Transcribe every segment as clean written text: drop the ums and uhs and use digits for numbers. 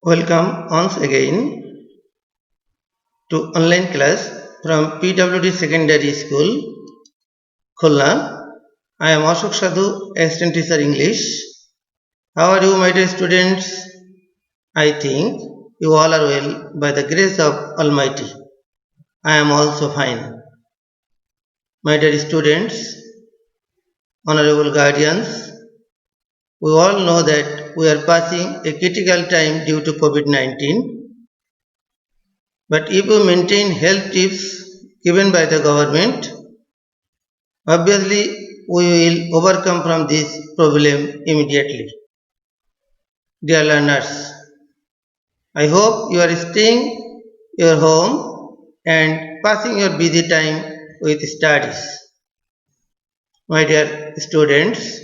Welcome once again to online class from PWD Secondary School, Khulna. I am Ashok Sadhu, Assistant Teacher English. How are you, my dear students? I think you all are well by the grace of Almighty. I am also fine. My dear students, honorable guardians, we all know that we are passing a critical time due to COVID-19. But if we maintain health tips given by the government, obviously we will overcome from this problem immediately. Dear learners, I hope you are staying your home and passing your busy time with studies. My dear students,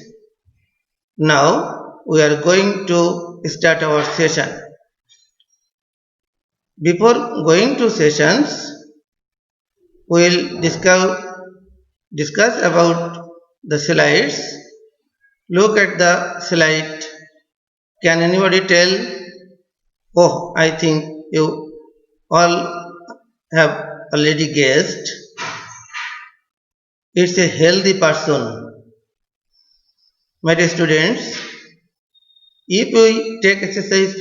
now we are going to start our session. Before going to sessions, we will discuss about the slides. Look at the slide. Can anybody tell? Oh, I think you all have already guessed. It's a healthy person. My dear students, if we take exercise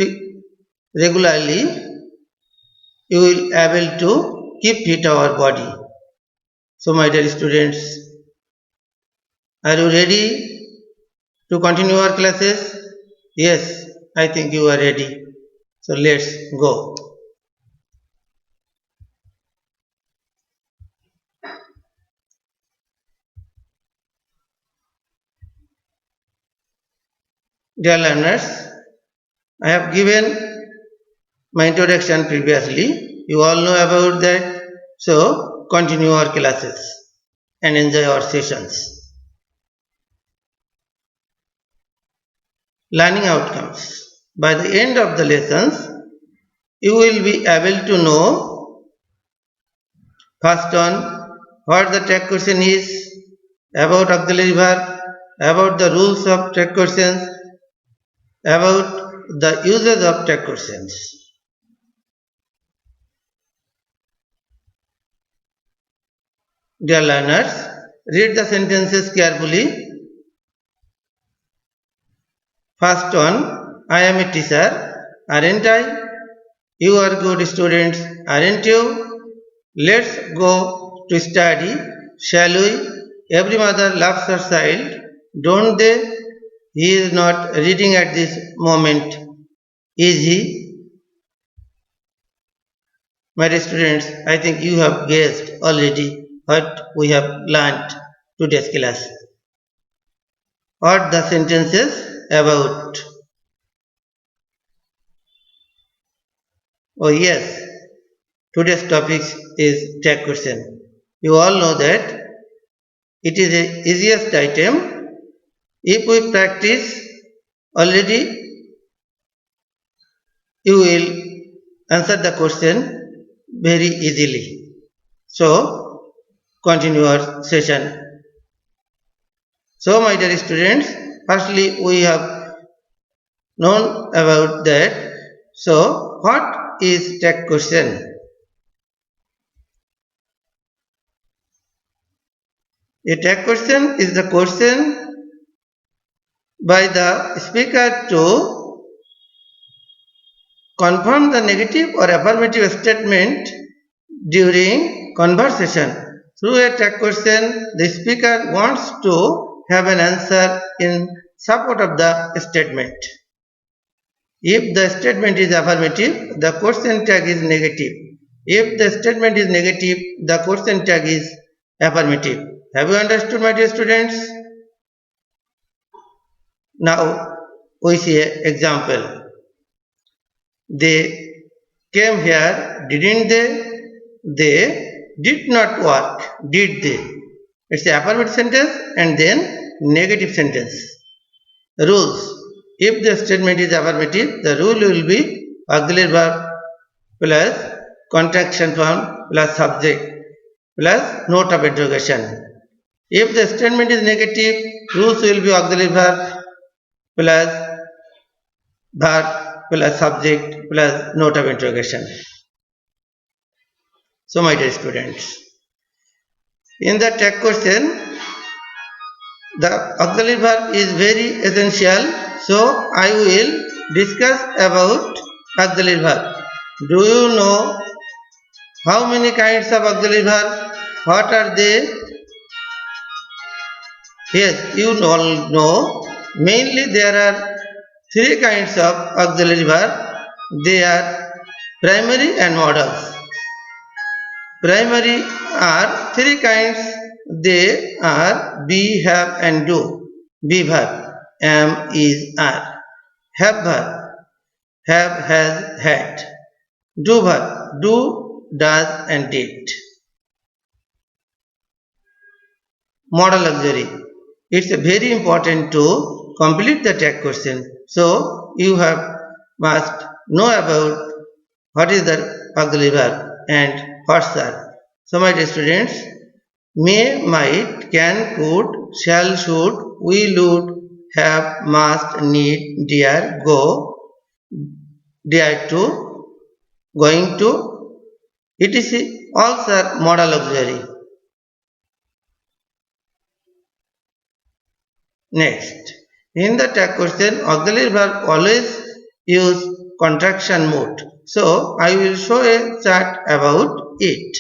regularly, you will be able to keep fit our body. So my dear students, are you ready to continue our classes? Yes, I think you are ready. So let's go. Dear learners, I have given my introduction previously. You all know about that. So continue our classes and enjoy our sessions. Learning outcomes. By the end of the lessons, you will be able to know first on what the tag question is, about auxiliary verb, about the rules of tag questions, about the uses of tag questions. Dear learners, read the sentences carefully. First one, I am a teacher, aren't I? You are good students, aren't you? Let's go to study, shall we? Every mother loves her child, don't they? He is not reading at this moment, is he? My dear students, I think you have guessed already what we have learned today's class. What the sentences about? Oh yes, today's topic is tag question. You all know that it is the easiest item. If we practice already, you will answer the question very easily. So, continue our session. So, my dear students, firstly we have known about that. So, what is tag question? A tag question is the question by the speaker to confirm the negative or affirmative statement during conversation. Through a tag question, the speaker wants to have an answer in support of the statement. If the statement is affirmative, the question tag is negative. If the statement is negative, the question tag is affirmative. Have you understood, my dear students? Now we see an example. They came here, didn't they? They did not work, did they? It's the affirmative sentence and then negative sentence. Rules. If the statement is affirmative, the rule will be auxiliary verb plus contraction form plus subject plus note of interrogation. If the statement is negative, rules will be auxiliary verb plus verb plus subject plus note of interrogation. So my dear students, in the tag question, the auxiliary verb is very essential. So I will discuss about auxiliary verb. Do you know how many kinds of auxiliary verb? What are they? Yes, you all know. Mainly there are three kinds of auxiliary verb. They are primary and modals. Primary are three kinds. They are be, have and do. Be verb, am, is, are. Have verb, have, has, had. Do verb, do, does and did. Modal auxiliary. It's very important to complete the tag question. So you must know about what is the auxiliary verb and what's are. So my dear students, may, might, can, could, shall, should, will, would, have, must, need, dare, go, dare to, going to, etc. All are modal auxiliary. Next, in the tag question, auxiliary verb always use contraction mode. So I will show a chart about it.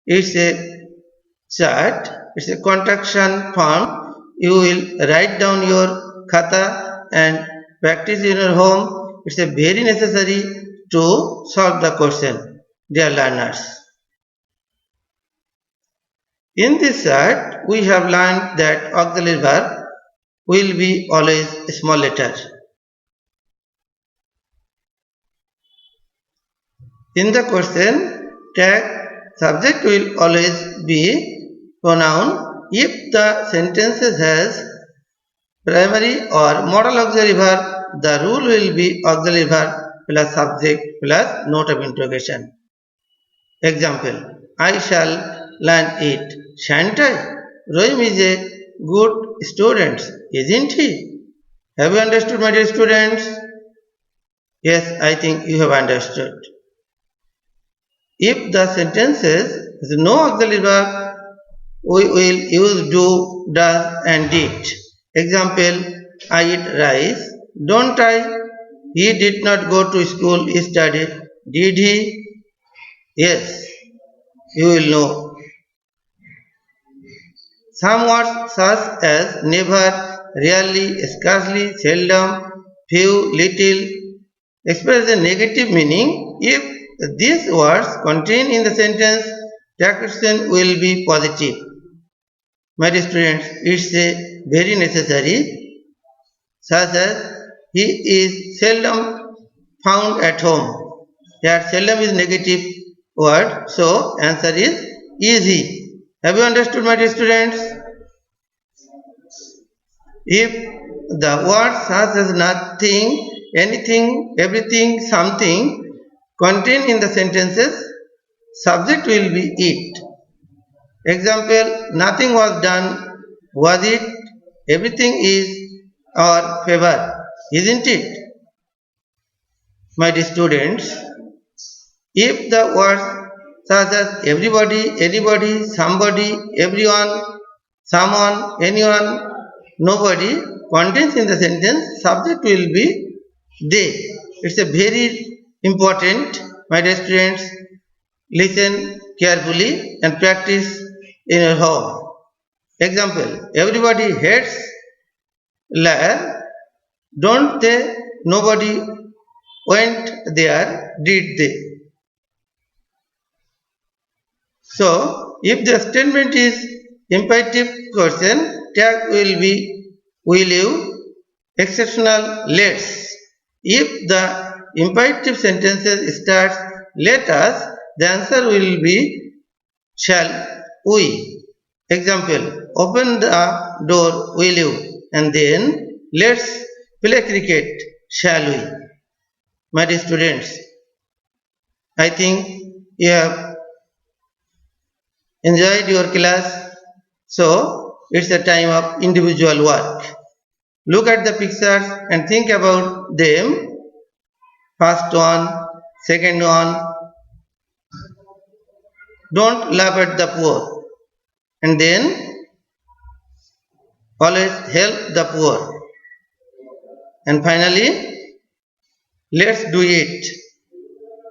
It's a chart. It's a contraction form. You will write down your khata and practice in your home. It's a very necessary to solve the question, dear learners. In this chart, we have learned that auxiliary verb will be always small letter. In the question, tag subject will always be pronoun if the sentences has primary or modal auxiliary verb. The rule will be auxiliary verb plus subject plus note of interrogation. Example, I shall learn it. Shan't I? Rohim is a good student, isn't he? Have you understood, my dear students? Yes, I think you have understood. If the sentences is no auxiliary verb, we will use do, does and did. Example, I eat rice. Don't I? He did not go to school yesterday. Did he? Yes, you will know. Some words such as never, rarely, scarcely, seldom, few, little express a negative meaning. If these words contained in the sentence, the question will be positive. My dear students, it's a very necessary, such as he is seldom found at home. Here seldom is negative word, so answer is easy. Have you understood, my dear students? If the word such as nothing, anything, everything, something contained in the sentences, subject will be it. Example, nothing was done, was it? Everything is our favor, isn't it? My dear students, if the words such as everybody, anybody, somebody, everyone, someone, anyone, nobody contains in the sentence, subject will be they. It's a very important, my dear students. Listen carefully and practice in your home. Example, everybody hates liar, don't they? Nobody went there, did they? So, if the statement is imperative question, tag will be will you, exceptional let's. If the imperative sentences starts let us, the answer will be shall we. Example, open the door will you, and then let's play cricket, shall we. My dear students, I think you have enjoyed your class, so it's the time of individual work. Look at the pictures and think about them. first one, second one. Don't laugh at the poor. And then always help the poor. And finally, let's do it.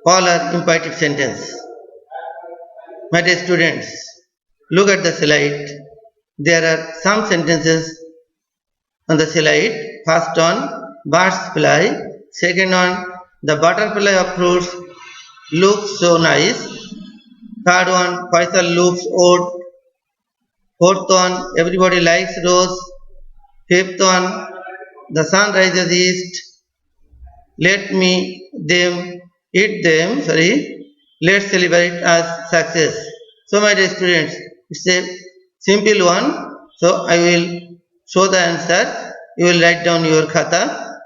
All are imperative sentence. My dear students, look at the slide. There are some sentences on the slide. First one, birds fly. Second one, the butterfly of fruits looks so nice. Third one, Faisal looks old. Fourth one, everybody likes rose. Fifth one, the sun rises east. Let me them eat them. Sorry. Let's celebrate as success. So my dear students, it's a simple one. So I will show the answer. You will write down your khata.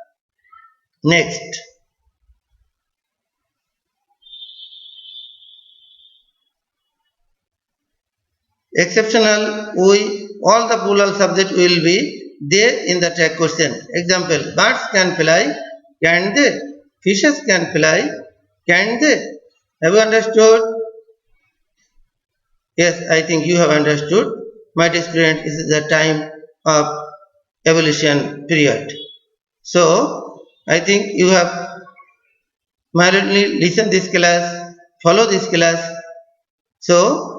Next. Exceptional, all the plural subject will be there in the tag question. Example, birds can fly, can they? Fishes can fly, can they? Have you understood? Yes, I think you have understood. My dear student, this is the time of evolution period. So, I think you have moderately listened this class, follow this class. So,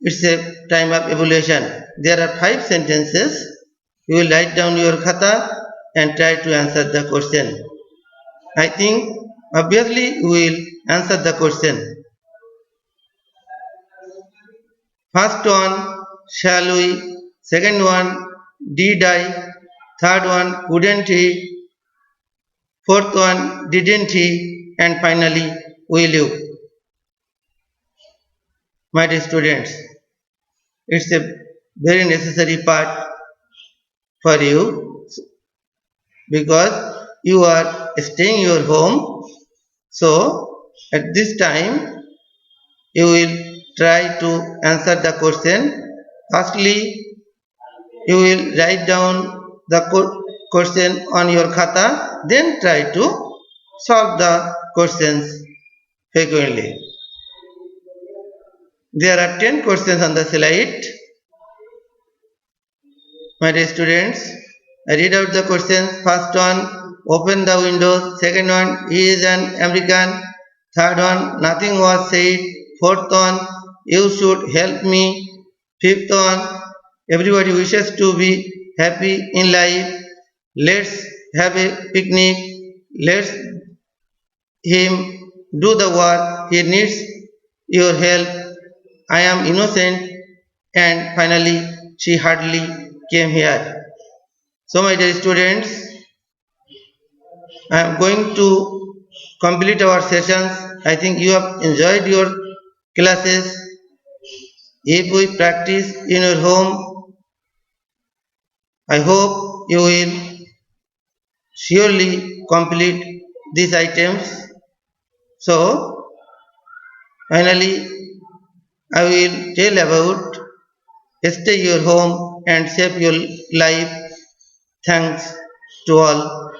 it's a time of evaluation. There are 5 sentences. You will write down your khata and try to answer the question. I think obviously you will answer the question. First one, shall we? Second one, did I? Third one, couldn't he? Fourth one, didn't he? And finally, will you? My dear students, it's a very necessary part for you because you are staying in your home. So, at this time, you will try to answer the question. Firstly, you will write down the question on your khata, then try to solve the questions frequently. There are 10 questions on the slide. My dear students, I read out the questions. First one, open the windows. Second one, he is an American. Third one, nothing was said. Fourth one, you should help me. Fifth one, everybody wishes to be happy in life. Let's have a picnic. Let's him do the work. He needs your help. I am innocent. And finally, she hardly came here. So my dear students, I am going to complete our sessions. I think you have enjoyed your classes. If we practice in your home, I hope you will surely complete these items. So, finally, I will tell about stay your home and save your life. Thanks to all.